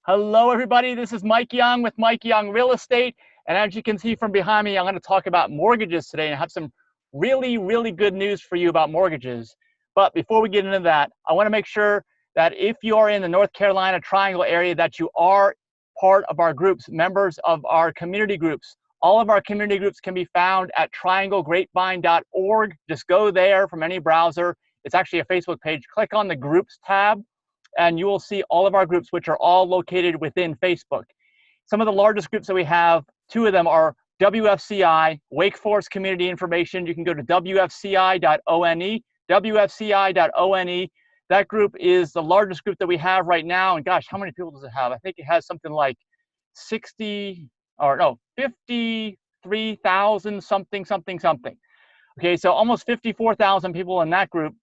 Hello, everybody. This is Mike Young with Mike Young Real Estate. And as you can see from behind me, I'm going to talk about mortgages today and have some really good news for you about mortgages. But before we get into that, I want to make sure that if you are in the North Carolina Triangle area, that you are part of our groups, members of our community groups. All of our community groups can be found at trianglegrapevine.org. Just go there from any browser. It's actually a Facebook page. Click on the groups tab, and you will see all of our groups, which are all located within Facebook. Some of the largest groups that we have, two of them are WFCI, Wake Forest Community Information. You can go to wfci.one, wfci.one. That group is the largest group that we have right now. And gosh, how many people does it have? I think it has something like 53,000 something. Okay, so almost 54,000 people in that group.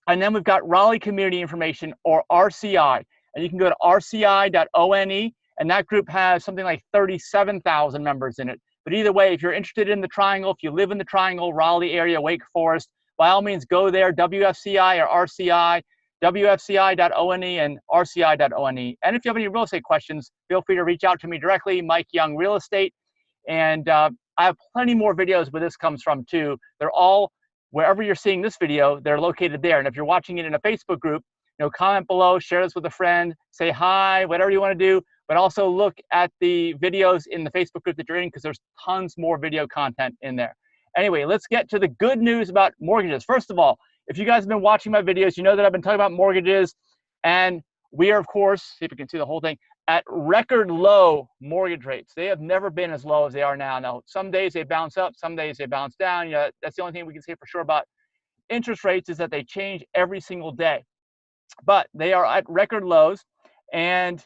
And then we've got Raleigh Community Information, or RCI. And you can go to rci.one, and that group has something like 37,000 members in it. But either way, if you're interested in the Triangle, if you live in the Triangle, Raleigh area, Wake Forest, by all means, go there, WFCI or RCI, wfci.one and rci.one. And if you have any real estate questions, feel free to reach out to me directly, Mike Young Real Estate. And I have plenty more videos where this comes from, too. They're all, wherever you're seeing this video, they're located there. And if you're watching it in a Facebook group, comment below, share this with a friend, say hi, whatever you want to do, but also look at the videos in the Facebook group that you're in, because there's tons more video content in there. Anyway, let's get to the good news about mortgages. First of all, if you guys have been watching my videos, you know that I've been talking about mortgages, and we are, of course, see if you can see the whole thing, at record low mortgage rates. They have never been as low as they are now. Now, some days they bounce up, some days they bounce down. That's the only thing we can say for sure about interest rates, is that they change every single day. But they are at record lows. And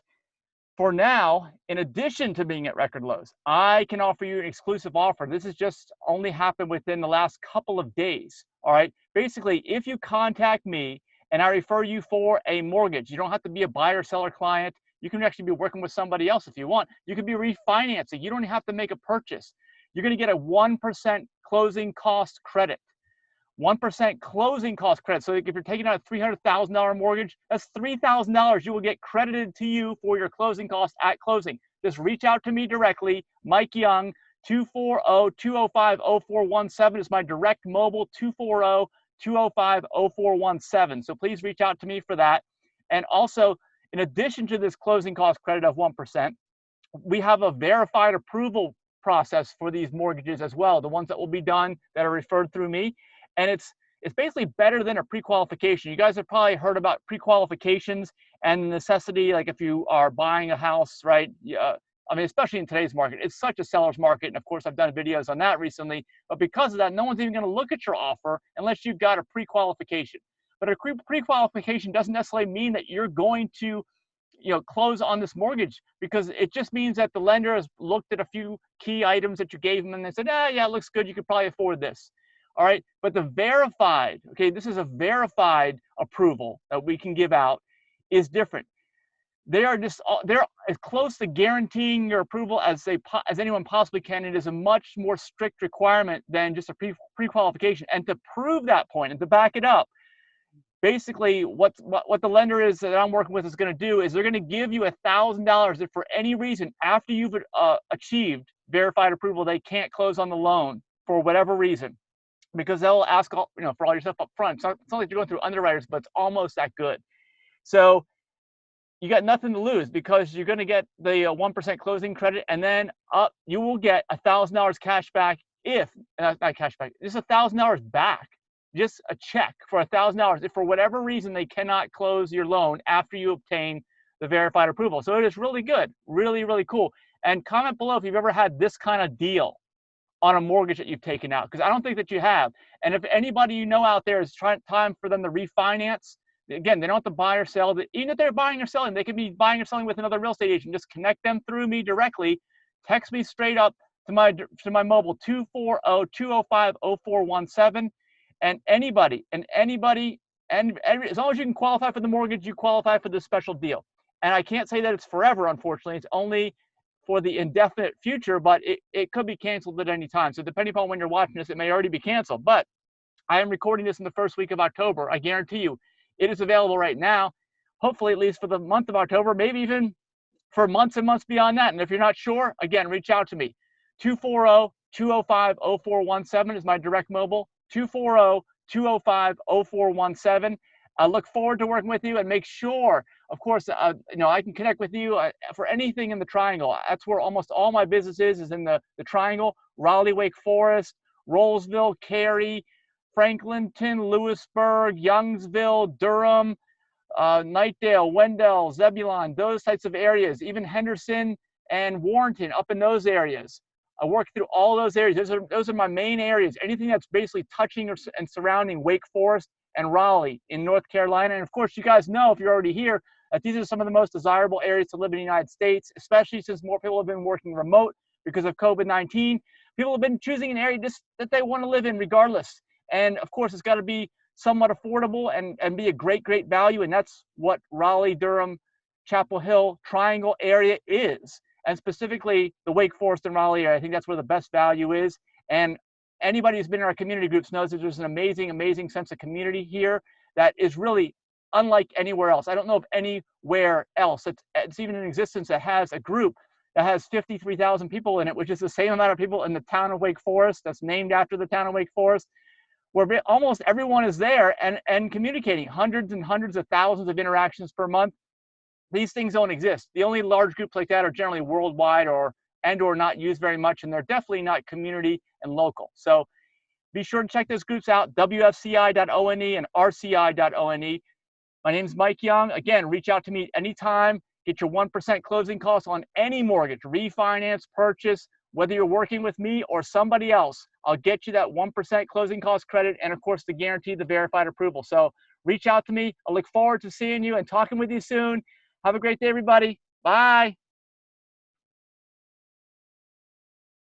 for now, in addition to being at record lows, I can offer you an exclusive offer. This has just only happened within the last couple of days. All right. Basically, if you contact me and I refer you for a mortgage, you don't have to be a buyer seller client. You can actually be working with somebody else if you want. You could be refinancing. You don't have to make a purchase. You're going to get a 1% closing cost credit. 1% closing cost credit. So if you're taking out a $300,000 mortgage, that's $3,000 you will get credited to you for your closing costs at closing. Just reach out to me directly, Mike Young, 240-205-0417 is my direct mobile, 240-205-0417. So please reach out to me for that. And also, in addition to this closing cost credit of 1%, we have a verified approval process for these mortgages as well, the ones that will be done that are referred through me. And it's basically better than a pre-qualification. You guys have probably heard about pre-qualifications and the necessity, like if you are buying a house, right? I mean, especially in today's market, it's such a seller's market. And of course, I've done videos on that recently. But because of that, no one's even going to look at your offer unless you've got a pre-qualification. But a pre-qualification doesn't necessarily mean that you're going to close on this mortgage, because it just means that the lender has looked at a few key items that you gave them and they said, yeah, it looks good, you could probably afford this. All right, but the verified, okay, this is a verified approval that we can give out, is different. They're as close to guaranteeing your approval as anyone possibly can. It is a much more strict requirement than just a pre-qualification. And to prove that point and to back it up, basically what the lender is that I'm working with is going to do is they're going to give you $1,000 if for any reason after you've achieved verified approval they can't close on the loan for whatever reason, because they'll ask for all your stuff up front. It's not like you're going through underwriters, but it's almost that good. So you got nothing to lose, because you're going to get the 1% closing credit, and then you will get $1,000 cash back not cash back, just $1,000 back. Just a check for $1,000 if for whatever reason they cannot close your loan after you obtain the verified approval. So it is really good, really cool. And comment below if you've ever had this kind of deal on a mortgage that you've taken out, because I don't think that you have. And if anybody you know out there is time for them to refinance, again, they don't have to buy or sell. Even if they're buying or selling, they could be buying or selling with another real estate agent. Just connect them through me directly. Text me straight up to my mobile, 240-205-0417. And anybody, as long as you can qualify for the mortgage, you qualify for this special deal. And I can't say that it's forever, unfortunately. It's only for the indefinite future, but it could be canceled at any time. So depending upon when you're watching this, it may already be canceled. But I am recording this in the first week of October. I guarantee you it is available right now, hopefully at least for the month of October, maybe even for months and months beyond that. And if you're not sure, again, reach out to me. 240-205-0417 is my direct mobile. 240-205-0417. I look forward to working with you, and make sure, of course, I can connect with you for anything in the Triangle. That's where almost all my business is in the Triangle: Raleigh, Wake Forest, Rollsville, Cary, Franklinton, Lewisburg, Youngsville, Durham, Nightdale, Wendell, Zebulon, those types of areas, even Henderson and Warrenton, up in those areas. I work through all those areas. Those are my main areas. Anything that's basically touching and surrounding Wake Forest and Raleigh in North Carolina. And of course, you guys know, if you're already here, that these are some of the most desirable areas to live in the United States, especially since more people have been working remote because of COVID-19. People have been choosing an area just that they want to live in regardless. And of course, it's got to be somewhat affordable and be a great value. And that's what Raleigh, Durham, Chapel Hill Triangle area is. And specifically the Wake Forest and Raleigh area, I think that's where the best value is. And anybody who's been in our community groups knows that there's an amazing sense of community here that is really unlike anywhere else. I don't know of anywhere else it's even in existence that has a group that has 53,000 people in it, which is the same amount of people in the town of Wake Forest, that's named after the town of Wake Forest, where almost everyone is there and communicating, hundreds and hundreds of thousands of interactions per month. These things don't exist. The only large groups like that are generally worldwide or not used very much, and they're definitely not community and local. So be sure to check those groups out: wfci.one and rci.one. My name is Mike Young. Again, reach out to me anytime. Get your 1% closing costs on any mortgage, refinance, purchase, whether you're working with me or somebody else. I'll get you that 1% closing cost credit, and of course, the guaranteed, the verified approval. So reach out to me. I look forward to seeing you and talking with you soon. Have a great day, everybody. Bye.